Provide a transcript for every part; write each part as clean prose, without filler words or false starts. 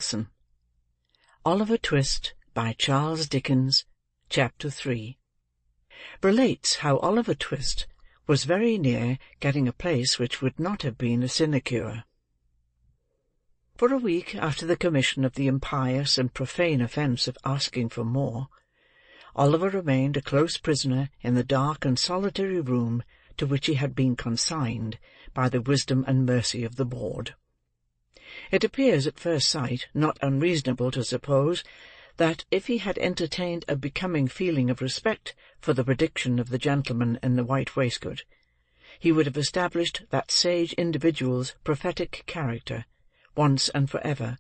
Watson. Oliver Twist, by Charles Dickens. Chapter 3 relates how Oliver Twist was very near getting a place which would not have been a sinecure. For a week after the commission of the impious and profane offence of asking for more, Oliver remained a close prisoner in the dark and solitary room to which he had been consigned by the wisdom and mercy of the board. It appears at first sight not unreasonable to suppose that if he had entertained a becoming feeling of respect for the prediction of the gentleman in the white waistcoat, he would have established that sage individual's prophetic character, once and for ever,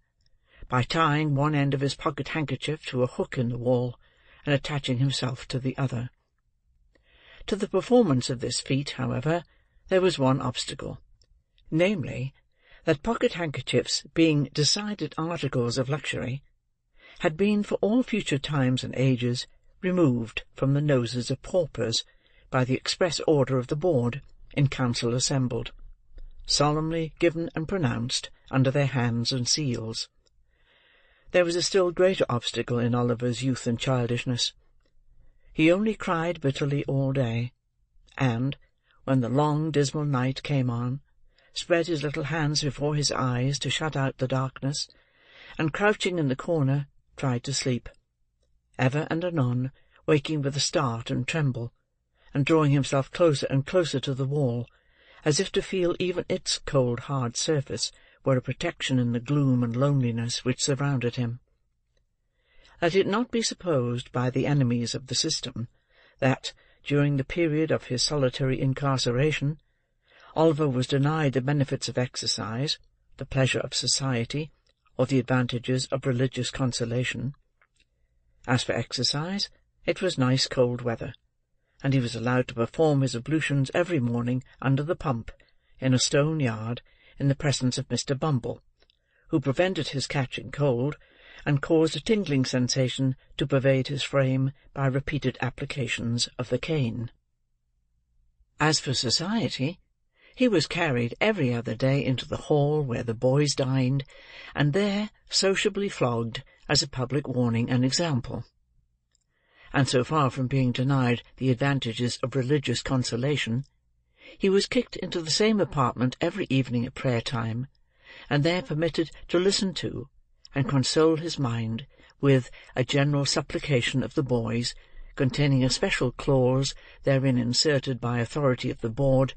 by tying one end of his pocket-handkerchief to a hook in the wall, and attaching himself to the other. To the performance of this feat, however, there was one obstacle, namely, that pocket-handkerchiefs, being decided articles of luxury, had been for all future times and ages removed from the noses of paupers by the express order of the board, in council assembled, solemnly given and pronounced under their hands and seals. There was a still greater obstacle in Oliver's youth and childishness. He only cried bitterly all day, and, when the long dismal night came on, spread his little hands before his eyes to shut out the darkness, and crouching in the corner, tried to sleep, ever and anon waking with a start and tremble, and drawing himself closer and closer to the wall, as if to feel even its cold hard surface were a protection in the gloom and loneliness which surrounded him. Let it not be supposed by the enemies of the system that, during the period of his solitary incarceration, Oliver was denied the benefits of exercise, the pleasure of society, or the advantages of religious consolation. As for exercise, it was nice cold weather, and he was allowed to perform his ablutions every morning under the pump, in a stone yard, in the presence of Mr. Bumble, who prevented his catching cold, and caused a tingling sensation to pervade his frame by repeated applications of the cane. As for society, he was carried every other day into the hall where the boys dined, and there sociably flogged as a public warning and example. And so far from being denied the advantages of religious consolation, he was kicked into the same apartment every evening at prayer-time, and there permitted to listen to, and console his mind with, a general supplication of the boys, containing a special clause therein inserted by authority of the board,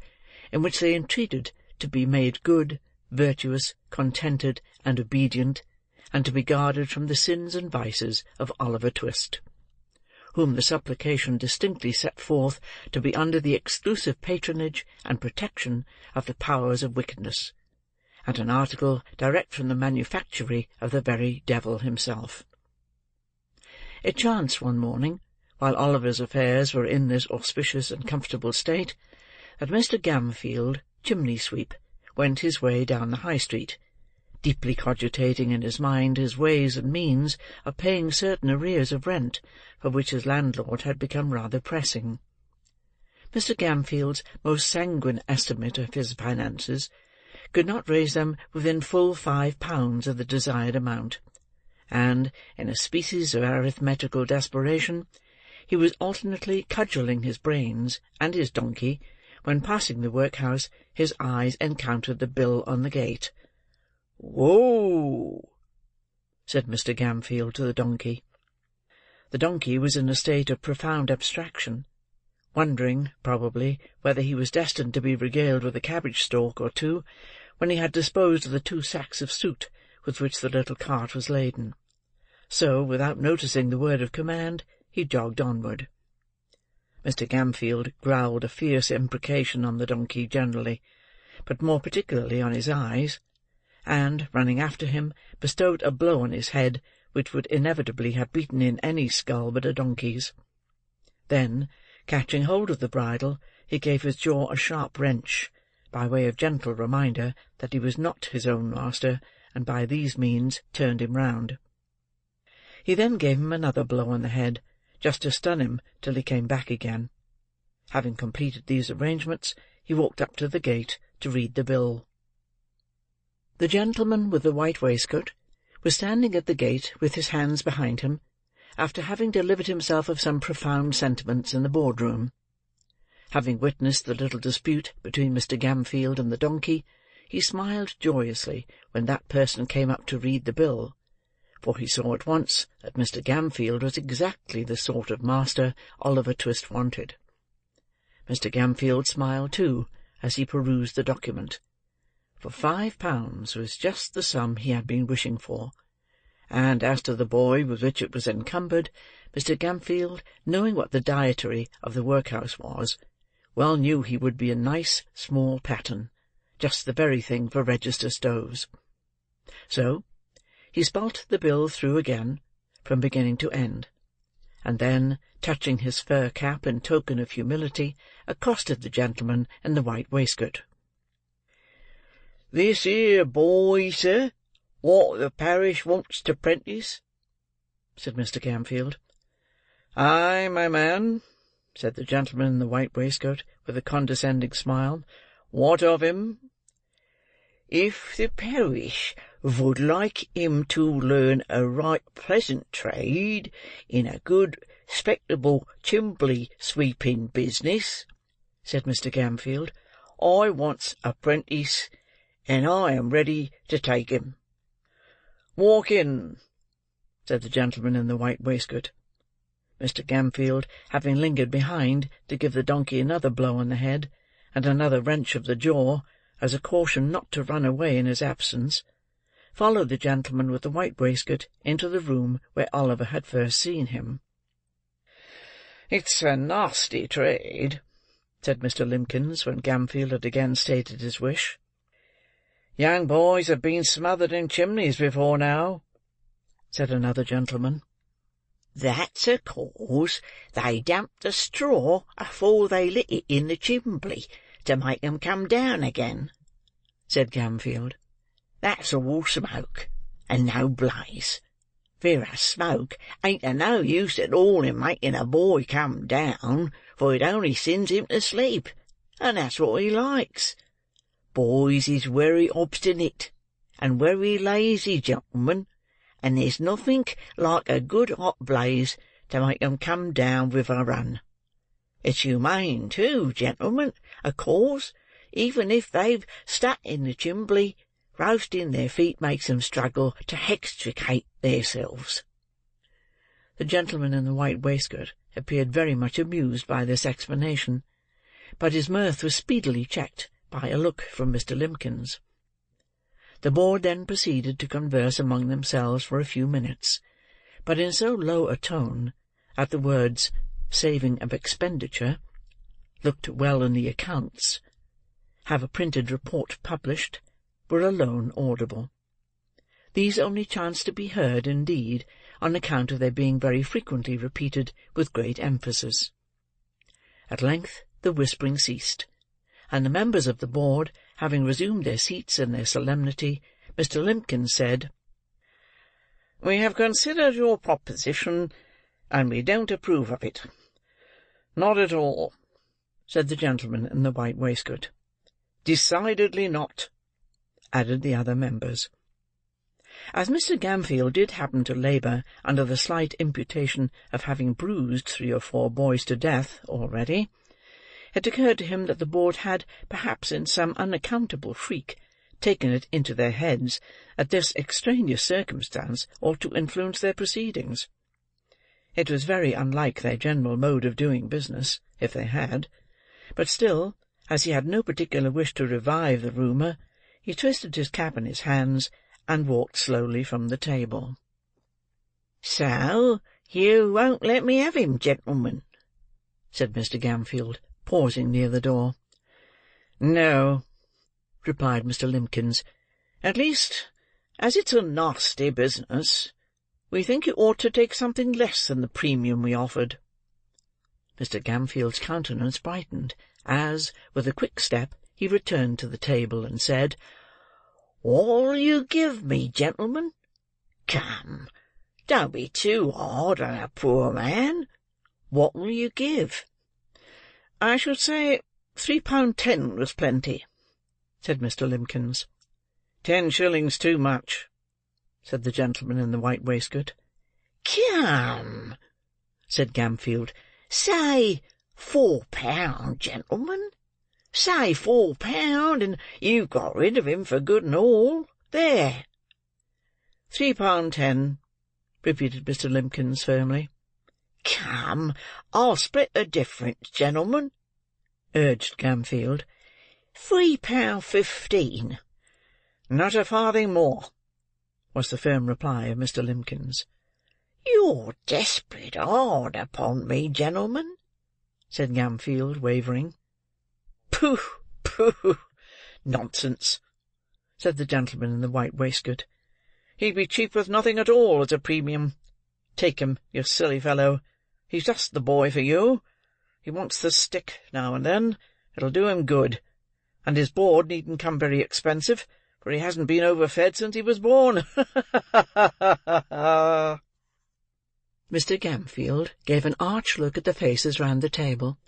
in which they entreated to be made good, virtuous, contented, and obedient, and to be guarded from the sins and vices of Oliver Twist, whom the supplication distinctly set forth to be under the exclusive patronage and protection of the powers of wickedness, and an article direct from the manufactory of the very devil himself. It chanced one morning, while Oliver's affairs were in this auspicious and comfortable state, that Mr. Gamfield, chimney-sweep, went his way down the High Street, deeply cogitating in his mind his ways and means of paying certain arrears of rent, for which his landlord had become rather pressing. Mr. Gamfield's most sanguine estimate of his finances could not raise them within full £5 of the desired amount, and, in a species of arithmetical desperation, he was alternately cudgelling his brains and his donkey, when passing the workhouse his eyes encountered the bill on the gate. "Whoa!" said Mr. Gamfield to the donkey. The donkey was in a state of profound abstraction, wondering, probably, whether he was destined to be regaled with a cabbage-stalk or two, when he had disposed of the 2 sacks of soot with which the little cart was laden. So, without noticing the word of command, he jogged onward. Mr. Gamfield growled a fierce imprecation on the donkey generally, but more particularly on his eyes, and, running after him, bestowed a blow on his head which would inevitably have beaten in any skull but a donkey's. Then, catching hold of the bridle, he gave his jaw a sharp wrench, by way of gentle reminder that he was not his own master, and by these means turned him round. He then gave him another blow on the head, just to stun him till he came back again. Having completed these arrangements, he walked up to the gate to read the bill. The gentleman with the white waistcoat was standing at the gate with his hands behind him, after having delivered himself of some profound sentiments in the board-room. Having witnessed the little dispute between Mr. Gamfield and the donkey, he smiled joyously when that person came up to read the bill, for he saw at once that Mr. Gamfield was exactly the sort of master Oliver Twist wanted. Mr. Gamfield smiled too, as he perused the document, for £5 was just the sum he had been wishing for, and as to the boy with which it was encumbered, Mr. Gamfield, knowing what the dietary of the workhouse was, well knew he would be a nice small pattern, just the very thing for register stoves. So, he spelt the bill through again, from beginning to end, and then, touching his fur cap in token of humility, accosted the gentleman in the white waistcoat. "This here boy, sir, what the parish wants to prentice?" said Mr. Gamfield. "Aye, my man," said the gentleman in the white waistcoat, with a condescending smile. "What of him?" "If the parish vould like him to learn a right pleasant trade in a good, 'spectable chimbley sweeping business," said Mr. Gamfield, "I wants a prentice, and I am ready to take him." "Walk in," said the gentleman in the white waistcoat. Mr. Gamfield, having lingered behind to give the donkey another blow on the head, and another wrench of the jaw, as a caution not to run away in his absence, followed the gentleman with the white waistcoat into the room where Oliver had first seen him. "It's a nasty trade," said Mr. Limbkins, when Gamfield had again stated his wish. "Young boys have been smothered in chimneys before now," said another gentleman. "That's a cause they damped the straw afore they lit it in the chimbley, to make 'em come down again," said Gamfield. "That's all smoke, and no blaze. Whereas smoke ain't of no use at all in making a boy come down, for it only sends him to sleep, and that's what he likes. Boys is wery obstinate, and wery lazy, gentlemen, and there's nothink like a good hot blaze to make 'em come down with a run. It's humane too, gentlemen, of course, even if they've stuck in the chimbley, roasting their feet makes 'em struggle to hextricate theirselves." The gentleman in the white waistcoat appeared very much amused by this explanation, but his mirth was speedily checked by a look from Mr. Limbkins. The board then proceeded to converse among themselves for a few minutes, but in so low a tone that the words "saving of expenditure," "looked well in the accounts," "have a printed report published," were alone audible. These only chanced to be heard, indeed, on account of their being very frequently repeated with great emphasis. At length the whispering ceased, and the members of the board having resumed their seats and their solemnity, Mr. Limbkins said, "We have considered your proposition, and we don't approve of it." "Not at all," said the gentleman in the white waistcoat. "Decidedly not," added the other members. As Mr. Gamfield did happen to labour under the slight imputation of having bruised 3 or 4 boys to death already, it occurred to him that the board had, perhaps in some unaccountable freak, taken it into their heads that this extraneous circumstance ought to influence their proceedings. It was very unlike their general mode of doing business, if they had, but still, as he had no particular wish to revive the rumour, he twisted his cap in his hands, and walked slowly from the table. "So you won't let me have him, gentlemen?" said Mr. Gamfield, pausing near the door. "No," replied Mr. Limbkins. "At least, as it's a nasty business, we think you ought to take something less than the premium we offered." Mr. Gamfield's countenance brightened, as, with a quick step, he returned to the table, and said, "What'll you give me, gentlemen? Come, don't be too hard on a poor man. What'll you give?" "I should say £3.10 was plenty," said Mr. Limbkins. "10 shillings too much," said the gentleman in the white waistcoat. "Come," said Gamfield. "Say £4, gentlemen. Say £4, and you've got rid of him for good and all. There." £3.10, repeated Mr. Limbkins firmly. "Come, I'll split the difference, gentlemen," urged Gamfield. £3.15. "Not a farthing more," was the firm reply of Mr. Limbkins. "You're desperate hard upon me, gentlemen," said Gamfield, wavering. "Pooh, pooh! Nonsense!" said the gentleman in the white waistcoat. "He'd be cheap with nothing at all as a premium. Take him, you silly fellow. He's just the boy for you. He wants the stick now and then. It'll do him good. And his board needn't come very expensive, for he hasn't been overfed since he was born. Ha, ha, ha, ha, ha!" Mr. Gamfield gave an arch look at the faces round the table,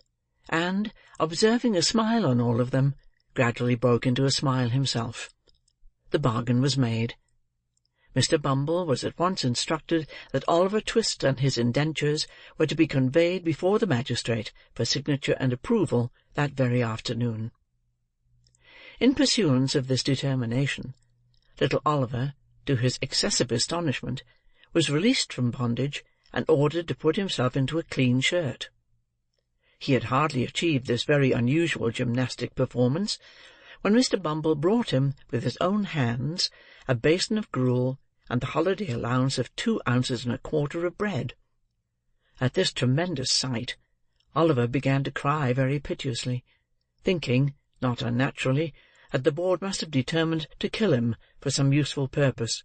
and, observing a smile on all of them, gradually broke into a smile himself. The bargain was made. Mr. Bumble was at once instructed that Oliver Twist and his indentures were to be conveyed before the magistrate for signature and approval that very afternoon. In pursuance of this determination, little Oliver, to his excessive astonishment, was released from bondage and ordered to put himself into a clean shirt. He had hardly achieved this very unusual gymnastic performance, when Mr. Bumble brought him, with his own hands, a basin of gruel, and the holiday allowance of 2 ounces and a quarter of bread. At this tremendous sight, Oliver began to cry very piteously, thinking, not unnaturally, that the board must have determined to kill him for some useful purpose,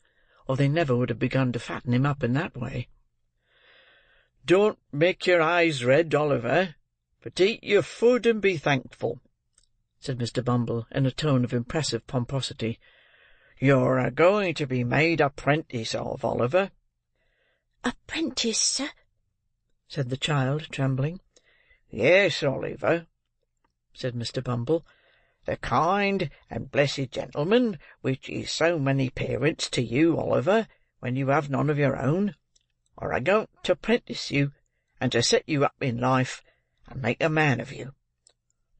or they never would have begun to fatten him up in that way. "Don't make your eyes red, Oliver, but eat your food and be thankful," said Mr. Bumble, in a tone of impressive pomposity. "You're a-going to be made apprentice of, Oliver." "Apprentice, sir?" said the child, trembling. "Yes, Oliver," said Mr. Bumble. "the kind and blessed gentleman which is so many parents to you, Oliver, when you have none of your own, are a-going to 'prentice you, and to set you up in life, and make a man of you,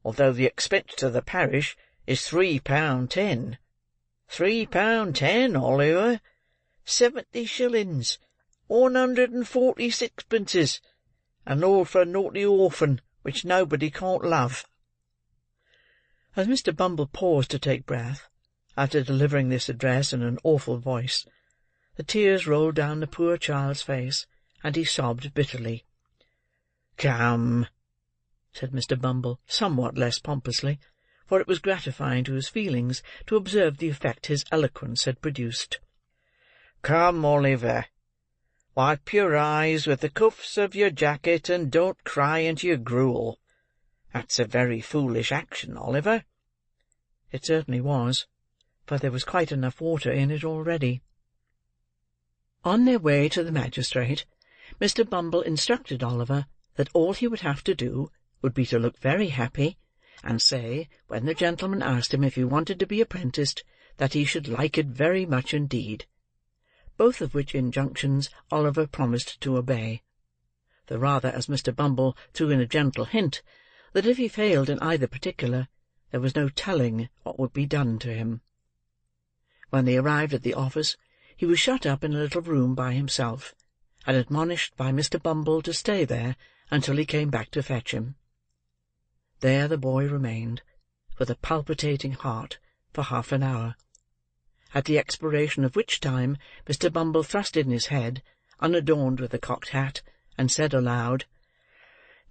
although the expense to the parish is £3.10. £3.10, Oliver! 70 shillings, 146 and all for a naughty orphan which nobody can't love." As Mr. Bumble paused to take breath, after delivering this address in an awful voice, the tears rolled down the poor child's face, and he sobbed bitterly. "Come," said Mr. Bumble, somewhat less pompously, for it was gratifying to his feelings to observe the effect his eloquence had produced. "Come, Oliver, wipe your eyes with the cuffs of your jacket, and don't cry into your gruel. That's a very foolish action, Oliver." It certainly was, for there was quite enough water in it already. On their way to the magistrate, Mr. Bumble instructed Oliver that all he would have to do would be to look very happy, and say, when the gentleman asked him if he wanted to be apprenticed, that he should like it very much indeed, both of which injunctions Oliver promised to obey, the rather as Mr. Bumble threw in a gentle hint that if he failed in either particular, there was no telling what would be done to him. When they arrived at the office, he was shut up in a little room by himself, and admonished by Mr. Bumble to stay there until he came back to fetch him. There the boy remained, with a palpitating heart, for half an hour, at the expiration of which time Mr. Bumble thrust in his head, unadorned with a cocked hat, and said aloud,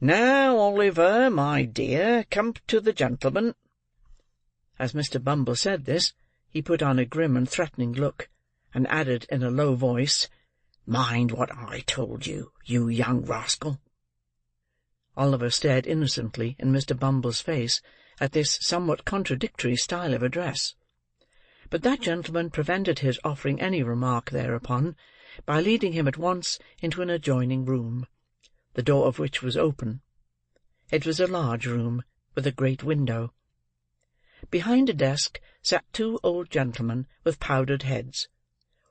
"Now, Oliver, my dear, come to the gentleman." As Mr. Bumble said this, he put on a grim and threatening look, and added in a low voice, "Mind what I told you, you young rascal." Oliver stared innocently in Mr. Bumble's face at this somewhat contradictory style of address, but that gentleman prevented his offering any remark thereupon by leading him at once into an adjoining room, the door of which was open. It was a large room, with a great window. Behind a desk sat 2 old gentlemen with powdered heads,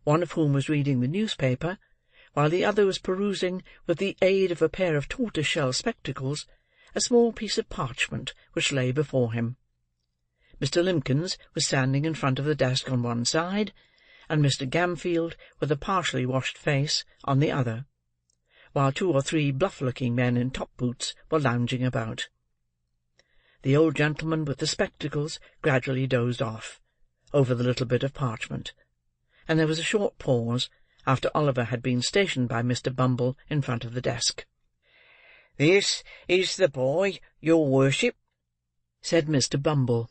one of whom was reading the newspaper, while the other was perusing, with the aid of a pair of tortoise-shell spectacles, a small piece of parchment which lay before him. Mr. Limbkins was standing in front of the desk on one side, and Mr. Gamfield, with a partially washed face, on the other, while 2 or 3 bluff-looking men in top-boots were lounging about. The old gentleman with the spectacles gradually dozed off, over the little bit of parchment, and there was a short pause, after Oliver had been stationed by Mr. Bumble in front of the desk. "This is the boy, your worship," said Mr. Bumble.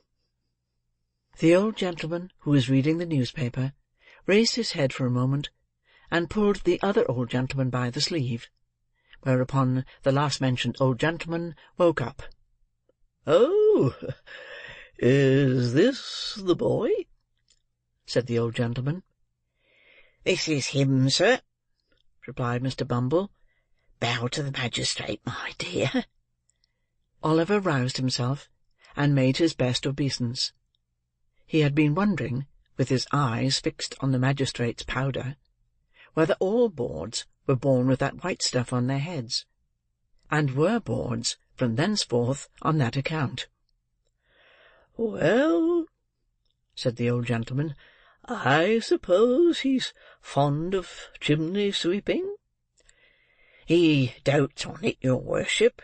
The old gentleman, who was reading the newspaper, raised his head for a moment, and pulled the other old gentleman by the sleeve, whereupon the last-mentioned old gentleman woke up. "Oh, is this the boy?" said the old gentleman. "This is him, sir," replied Mr. Bumble. "Bow to the magistrate, my dear." Oliver roused himself, and made his best obeisance. He had been wondering, with his eyes fixed on the magistrate's powder, whether all boards were born with that white stuff on their heads, and were boards from thenceforth on that account. "Well," said the old gentleman, "I suppose he's fond of chimney-sweeping?" "He dotes on it, your worship,"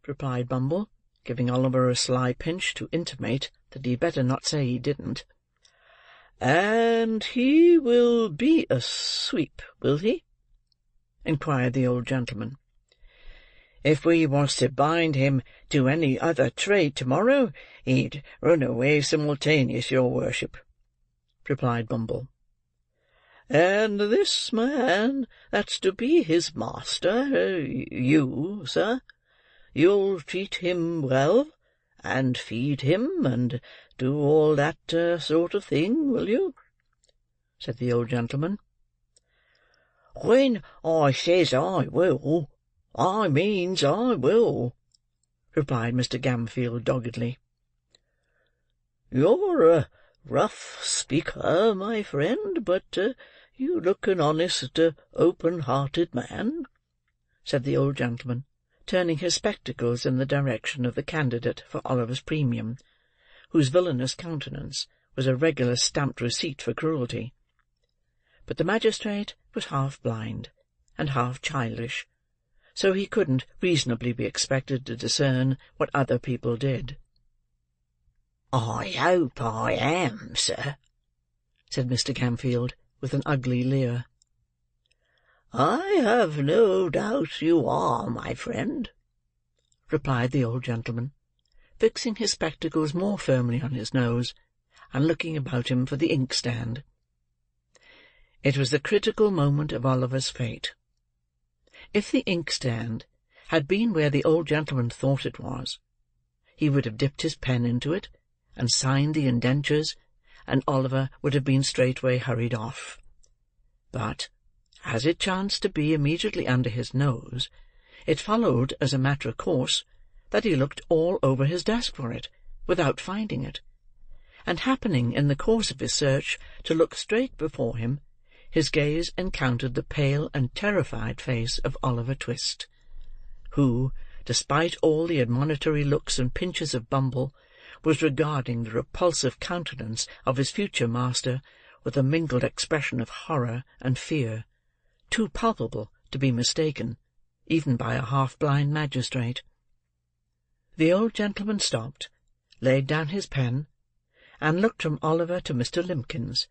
replied Bumble, giving Oliver a sly pinch to intimate that he'd better not say he didn't. "And he will be a sweep, will he?" inquired the old gentleman. "If we was to bind him to any other trade to-morrow, he'd run away simultaneous, your worship," replied Bumble. "And this man that's to be his master, you, sir, you'll treat him well, and feed him, and do all that sort of thing, will you?" said the old gentleman. "When I says I will, I means I will," replied Mr. Gamfield doggedly. "You're a rough speaker, my friend, but you look an honest, open-hearted man," said the old gentleman, turning his spectacles in the direction of the candidate for Oliver's premium, whose villainous countenance was a regular stamped receipt for cruelty. But the magistrate was half blind, and half childish, so he couldn't reasonably be expected to discern what other people did. "I hope I am, sir," said Mr. Gamfield, with an ugly leer. "I have no doubt you are, my friend," replied the old gentleman, fixing his spectacles more firmly on his nose, and looking about him for the inkstand. It was the critical moment of Oliver's fate. If the inkstand had been where the old gentleman thought it was, he would have dipped his pen into it, and signed the indentures, and Oliver would have been straightway hurried off. But, as it chanced to be immediately under his nose, it followed as a matter of course that he looked all over his desk for it, without finding it, and happening in the course of his search to look straight before him, his gaze encountered the pale and terrified face of Oliver Twist, who, despite all the admonitory looks and pinches of Bumble, was regarding the repulsive countenance of his future master with a mingled expression of horror and fear, too palpable to be mistaken, even by a half-blind magistrate. The old gentleman stopped, laid down his pen, and looked from Oliver to Mr. Limbkins,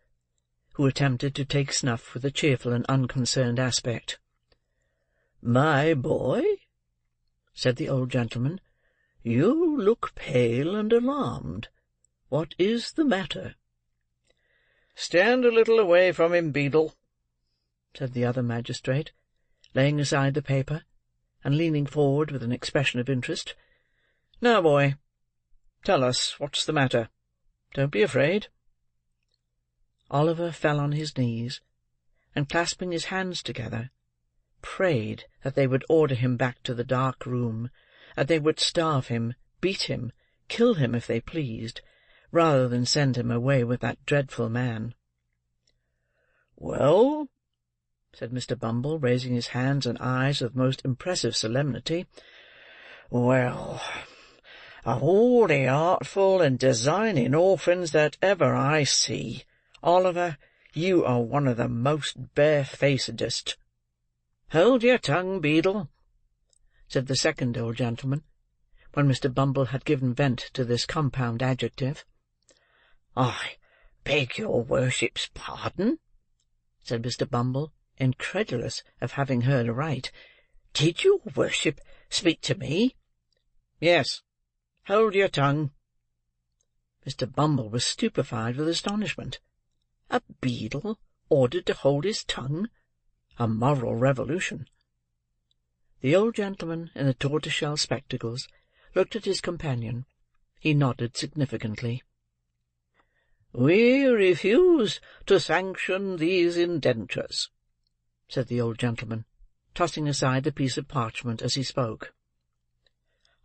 who attempted to take snuff with a cheerful and unconcerned aspect. "My boy," said the old gentleman, "you look pale and alarmed. What is the matter?" "Stand a little away from him, Beadle," said the other magistrate, laying aside the paper, and leaning forward with an expression of interest. "Now, boy, tell us what's the matter. Don't be afraid." Oliver fell on his knees, and clasping his hands together, prayed that they would order him back to the dark room, that they would starve him, beat him, kill him if they pleased, rather than send him away with that dreadful man. "Well," said Mr. Bumble, raising his hands and eyes with most impressive solemnity, "well, of all the artful and designing orphans that ever I see, Oliver, you are one of the most barefacedest." "Hold your tongue, Beadle," said the second old gentleman, when Mr. Bumble had given vent to this compound adjective. "I beg your worship's pardon," said Mr. Bumble, incredulous of having heard aright. "Did your worship speak to me?" "Yes. Hold your tongue." Mr. Bumble was stupefied with astonishment. A beadle ordered to hold his tongue! A moral revolution. The old gentleman in the tortoise-shell spectacles looked at his companion. He nodded significantly. "We refuse to sanction these indentures," said the old gentleman, tossing aside the piece of parchment as he spoke.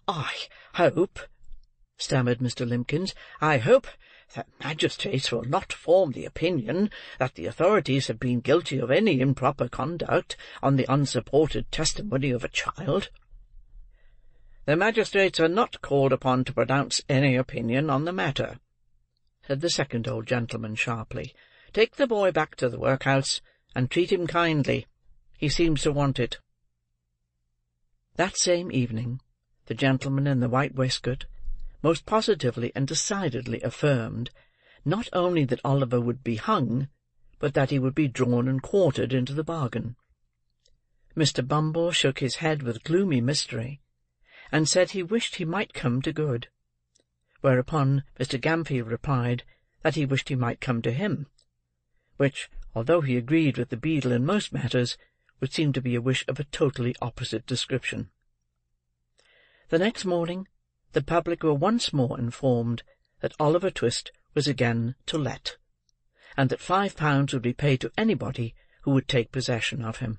"I hope," stammered Mr. Limbkins, "I hope that magistrates will not form the opinion that the authorities have been guilty of any improper conduct on the unsupported testimony of a child." "The magistrates are not called upon to pronounce any opinion on the matter," said the second old gentleman sharply. "Take the boy back to the workhouse, and treat him kindly. He seems to want it." That same evening, the gentleman in the white waistcoat most positively and decidedly affirmed, not only that Oliver would be hung, but that he would be drawn and quartered into the bargain. Mr. Bumble shook his head with gloomy mystery, and said he wished he might come to good; whereupon Mr. Gamfield replied that he wished he might come to him, which, although he agreed with the beadle in most matters, would seem to be a wish of a totally opposite description. The next morning, the public were once more informed that Oliver Twist was again to let, and that £5 would be paid to anybody who would take possession of him.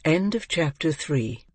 Chapter 3